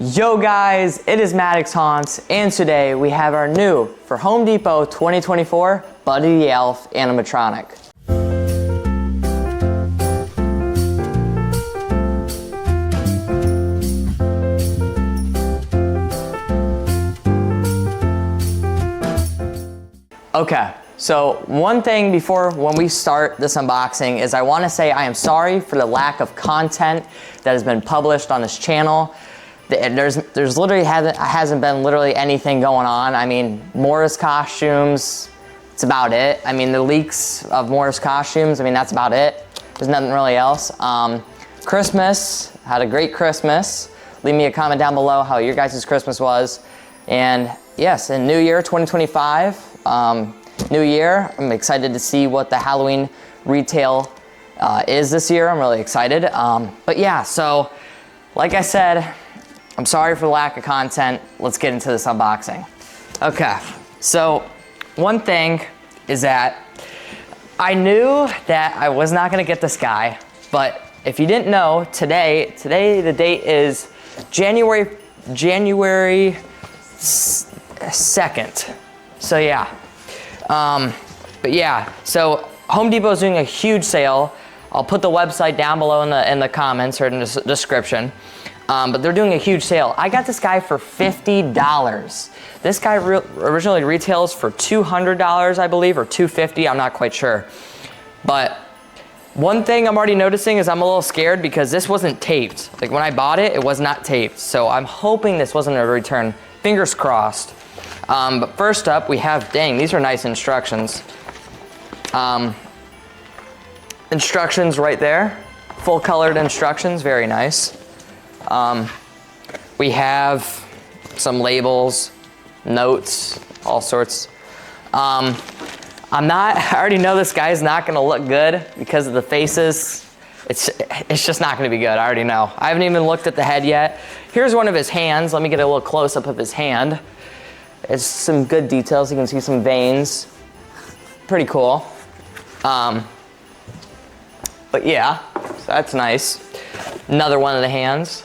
Yo guys, it is Maddox Haunts, and today we have our new, for Home Depot 2024, Buddy the Elf Animatronic. Okay, so one thing when we start this unboxing is I want to say I am sorry for the lack of content that has been published on this channel. There's literally hasn't been literally anything going on. I mean, Morris costumes, it's about it. I mean, the leaks of Morris costumes, I mean, that's about it. There's nothing really else. Christmas, had a great Christmas. Leave me a comment down below how your guys' Christmas was. And yes, in New Year 2025, new year, I'm excited to see what the Halloween retail is this year. I'm really excited. But yeah, so like I said, I'm sorry for the lack of content. Let's get into this unboxing. Okay, so one thing is that I knew that I was not gonna get this guy, but if you didn't know, today the date is January 2nd. So yeah, but yeah, so Home Depot is doing a huge sale. I'll put the website down below in the comments or in the description. But they're doing a huge sale. I got this guy for $50. This guy originally retails for $200, I believe, or $250, I'm not quite sure. But one thing I'm already noticing is I'm a little scared because this wasn't taped. Like when I bought it, it was not taped. So I'm hoping this wasn't a return. Fingers crossed. But first up, we have, dang, these are nice instructions. Instructions right there. Full colored instructions, very nice. We have some labels, notes, all sorts. I already know this guy's not gonna look good because of the faces. It's just not gonna be good, I already know. I haven't even looked at the head yet. Here's one of his hands. Let me get a little close up of his hand. It's some good details. You can see some veins. Pretty cool. But yeah, so that's nice. Another one of the hands.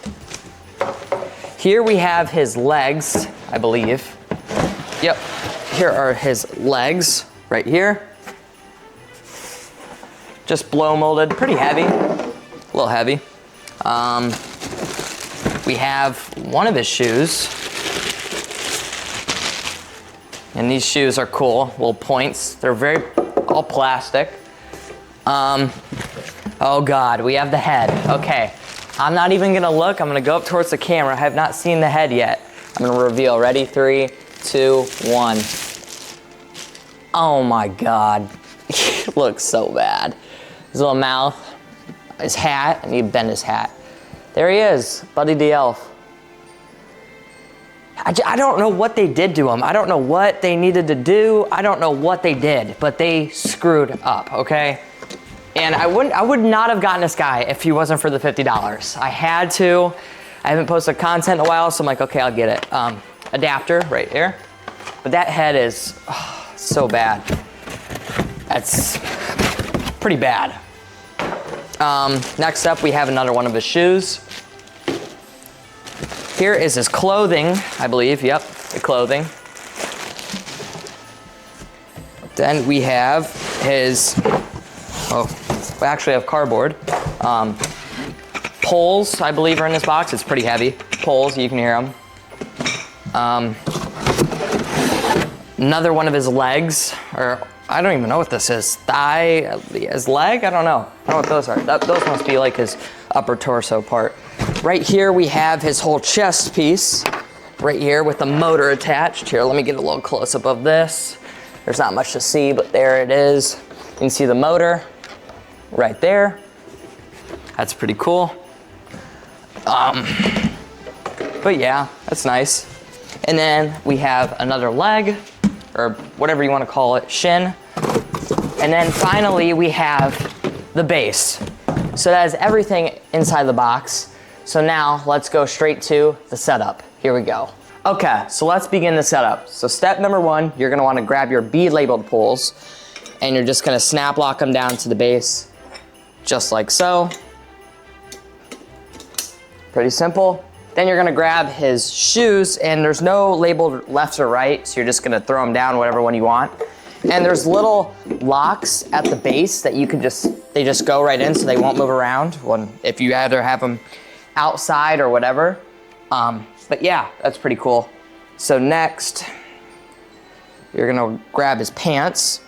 Here we have his legs, I believe. Yep, here are his legs, right here. Just blow molded, pretty heavy, a little heavy. We have one of his shoes. And these shoes are cool, little points. They're all plastic. Oh God, we have the head, okay. I'm not even gonna look, I'm gonna go up towards the camera. I have not seen the head yet. I'm gonna reveal, ready, 3, 2, 1. Oh my God, he looks so bad. His little mouth, his hat, I need to bend his hat. There he is, Buddy the Elf. I don't know what they did to him. I don't know what they needed to do. I don't know what they did, but they screwed up, okay? And I would not have gotten this guy if he wasn't for the $50. I had to. I haven't posted content in a while, so I'm like, okay, I'll get it. Adapter right here. But that head is so bad. That's pretty bad. Next up, we have another one of his shoes. Here is his clothing, I believe. Yep, the clothing. Then we have his, we actually have cardboard. Poles, I believe, are in this box. It's pretty heavy. Poles, you can hear them. Another one of his legs, or I don't even know what this is. Thigh, his leg? I don't know. I don't know what those are. Those must be like his upper torso part. Right here we have his whole chest piece. Right here with the motor attached. Here, let me get a little close up of this. There's not much to see, but there it is. You can see the motor right there. That's pretty cool. But yeah, that's nice. And then we have another leg, or whatever you want to call it, shin. And then finally we have the base. So that is everything inside the box. So now let's go straight to the setup. Here we go. Okay, so let's begin the setup. So step number 1, you're gonna wanna grab your bead labeled poles and you're just gonna snap lock them down to the base, just like so. Pretty simple. Then you're gonna grab his shoes, and there's no labeled left or right, so you're just gonna throw them down, whatever one you want. And there's little locks at the base that you can they just go right in so they won't move around if you either have them outside or whatever. But yeah, that's pretty cool. So next, you're gonna grab his pants,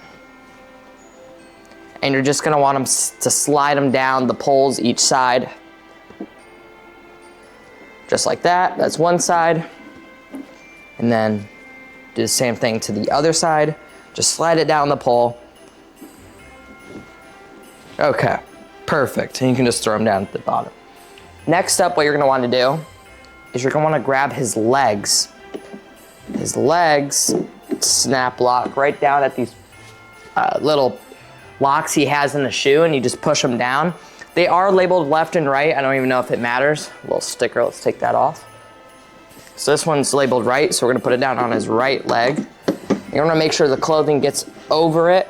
and you're just gonna want him to slide them down the poles each side. Just like that, that's one side. And then do the same thing to the other side. Just slide it down the pole. Okay, perfect. And you can just throw them down at the bottom. Next up, what you're gonna wanna do is you're gonna wanna grab his legs. His legs snap lock right down at these little locks he has in the shoe, and you just push them down. They are labeled left and right. I don't even know if it matters. A little sticker, let's take that off. So this one's labeled right, so we're gonna put it down on his right leg. You're gonna make sure the clothing gets over it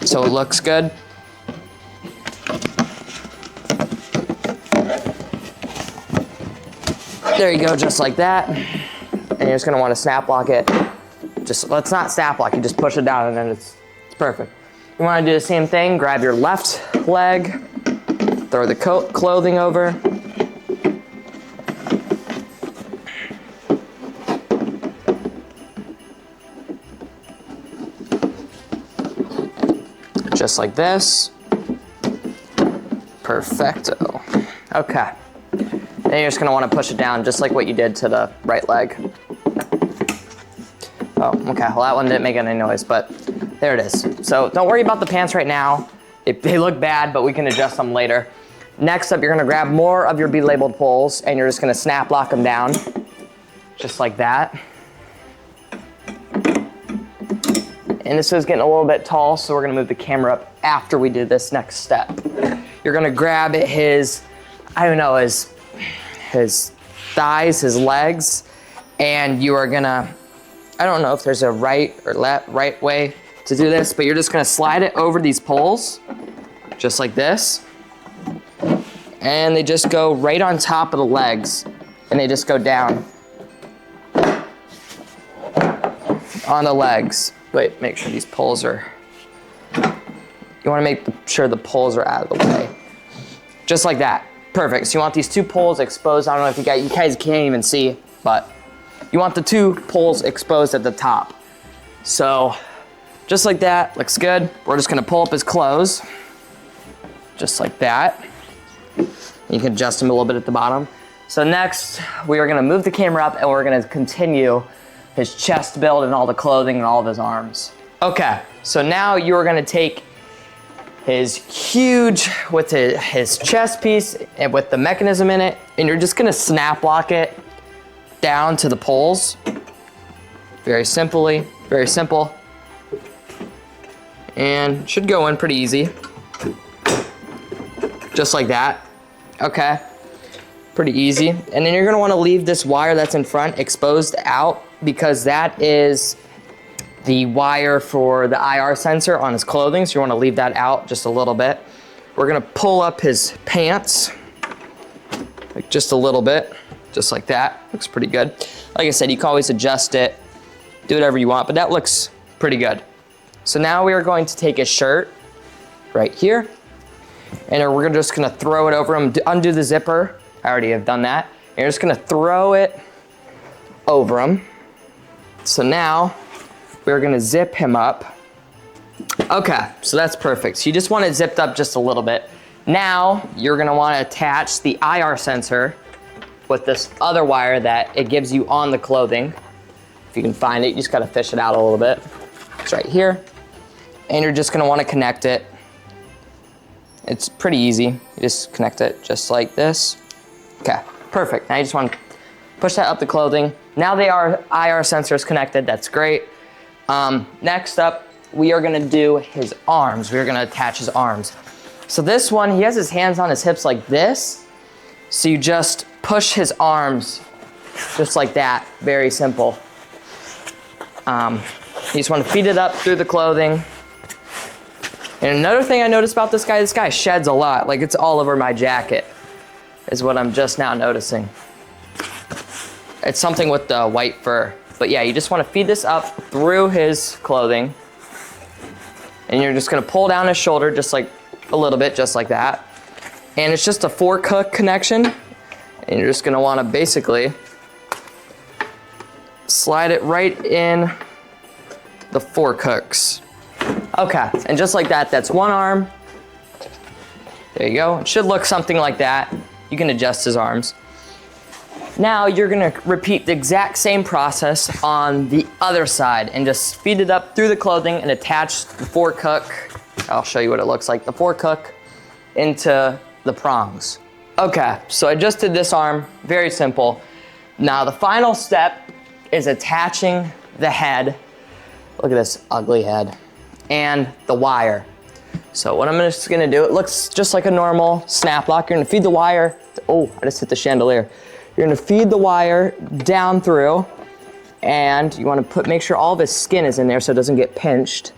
so it looks good. There you go, just like that. And you're just gonna wanna snap lock it. Let's not snap lock, you just push it down and then it's perfect. You wanna do the same thing, grab your left leg, throw the clothing over. Just like this. Perfecto. Okay. Then you're just gonna wanna push it down just like what you did to the right leg. Oh, okay, well that one didn't make any noise, but there it is. So don't worry about the pants right now. They look bad, but we can adjust them later. Next up, you're gonna grab more of your B-labeled poles and you're just gonna snap lock them down, just like that. And this is getting a little bit tall, so we're gonna move the camera up after we do this next step. You're gonna grab his, I don't know, his thighs, his legs, and you are gonna, I don't know if there's a right or right way to do this, but you're just gonna slide it over these poles, just like this. And they just go right on top of the legs, and they just go down on the legs. Wait, make sure these poles are, you wanna make sure the poles are out of the way. Just like that, perfect. So you want these two poles exposed. I don't know if you guys can't even see, but you want the two poles exposed at the top. So, just like that, looks good. We're just gonna pull up his clothes, just like that. You can adjust them a little bit at the bottom. So next, we are gonna move the camera up and we're gonna continue his chest build and all the clothing and all of his arms. Okay, so now you're gonna take his huge, with his chest piece and with the mechanism in it, and you're just gonna snap lock it down to the poles. Very simply, very simple. And should go in pretty easy. Just like that, okay? Pretty easy. And then you're gonna wanna leave this wire that's in front exposed out because that is the wire for the IR sensor on his clothing, so you wanna leave that out just a little bit. We're gonna pull up his pants, like just a little bit, just like that. Looks pretty good. Like I said, you can always adjust it, do whatever you want, but that looks pretty good. So now we are going to take his shirt right here, and we're just gonna throw it over him, undo the zipper. I already have done that. And you're just gonna throw it over him. So now we're gonna zip him up. Okay, so that's perfect. So you just want it zipped up just a little bit. Now you're gonna wanna attach the IR sensor with this other wire that it gives you on the clothing. If you can find it, you just gotta fish it out a little bit. It's right here. And you're just gonna wanna connect it. It's pretty easy. You just connect it just like this. Okay, perfect. Now you just wanna push that up the clothing. Now they are IR sensors connected, that's great. Next up, we are gonna do his arms. We're gonna attach his arms. So this one, he has his hands on his hips like this. So you just push his arms just like that, very simple. You just wanna feed it up through the clothing. And another thing I noticed about this guy sheds a lot, like it's all over my jacket. is what I'm just now noticing. It's something with the white fur. But yeah, you just want to feed this up through his clothing. And you're just gonna pull down his shoulder just like a little bit, just like that. And it's just a fork hook connection. And you're just gonna wanna basically slide it right in the fork hooks. Okay, and just like that, that's one arm. There you go. It should look something like that. You can adjust his arms. Now you're gonna repeat the exact same process on the other side and just feed it up through the clothing and attach the fork hook. I'll show you what it looks like. The fork hook into the prongs. Okay, so I just did this arm, very simple. Now the final step is attaching the head. Look at this ugly head. And the wire. So what I'm just gonna do, it looks just like a normal snap lock. You're gonna feed the wire, oh, I just hit the chandelier. You're gonna feed the wire down through, and you wanna make sure all of his skin is in there so it doesn't get pinched.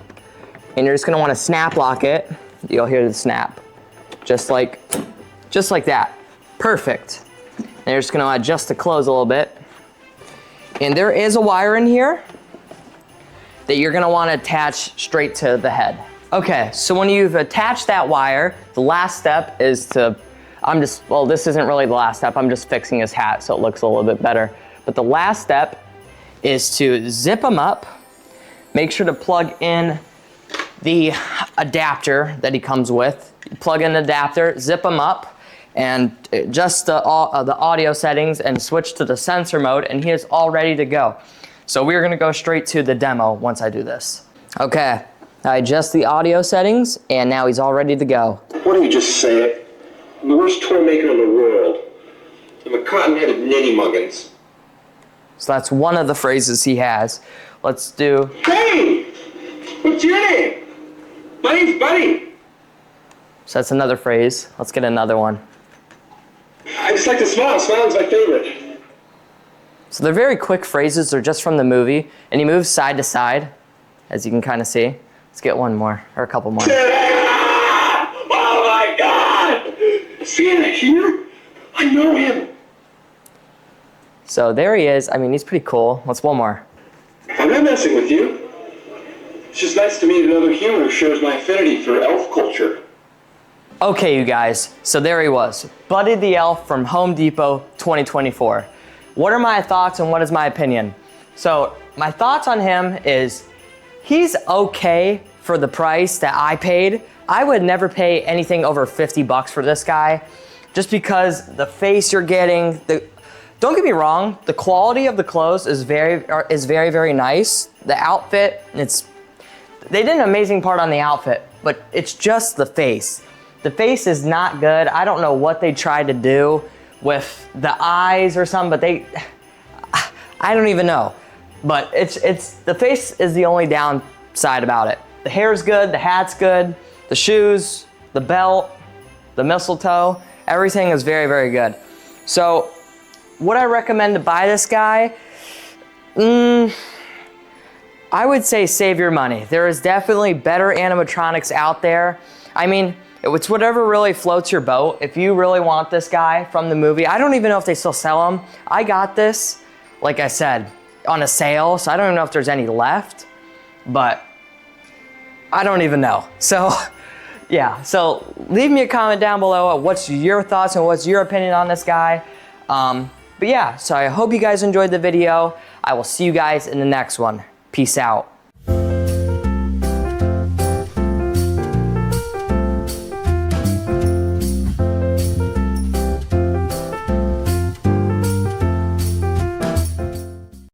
And you're just gonna wanna snap lock it. You'll hear the snap. Just like that. Perfect. And you're just gonna adjust the clothes a little bit. And there is a wire in here that you're gonna wanna attach straight to the head. Okay, so when you've attached that wire, the last step is to, well, this isn't really the last step, I'm just fixing his hat so it looks a little bit better. But the last step is to zip him up, make sure to plug in the adapter that he comes with. You plug in the adapter, zip him up, and adjust the audio settings and switch to the sensor mode, and he is all ready to go. So we're gonna go straight to the demo once I do this. Okay, I adjust the audio settings, and now he's all ready to go. Why don't you just say it? I'm the worst toy maker in the world. I'm a cotton-headed ninny-muggins. So that's one of the phrases he has. Let's do... Hey! What's your name? My name's Buddy. So that's another phrase. Let's get another one. I just like to smile. Smiling's my favorite. So they're very quick phrases. They're just from the movie. And he moves side to side, as you can kind of see. Let's get one more, or a couple more. Oh my God! See that here? I know him. So there he is. I mean, he's pretty cool. Let's one more. I'm not messing with you. It's just nice to meet another human who shares my affinity for elf culture. Okay, you guys. So there he was. Buddy the Elf from Home Depot 2024. What are my thoughts and what is my opinion? So my thoughts on him is he's okay for the price that I paid. I would never pay anything over 50 bucks for this guy just because the face you're getting, don't get me wrong, the quality of the clothes is very, very nice. The outfit, they did an amazing part on the outfit, but it's just the face. The face is not good. I don't know what they tried to do with the eyes or something, but I don't even know. But the face is the only downside about it. The hair's good, the hat's good, the shoes, the belt, the mistletoe, everything is very, very good. So, would I recommend to buy this guy? I would say save your money. There is definitely better animatronics out there. I mean, it's whatever really floats your boat. If you really want this guy from the movie, I don't even know if they still sell them. I got this, like I said, on a sale, so I don't even know if there's any left, but I don't even know. So, yeah, so leave me a comment down below. What's your thoughts and what's your opinion on this guy? But yeah, so I hope you guys enjoyed the video. I will see you guys in the next one. Peace out.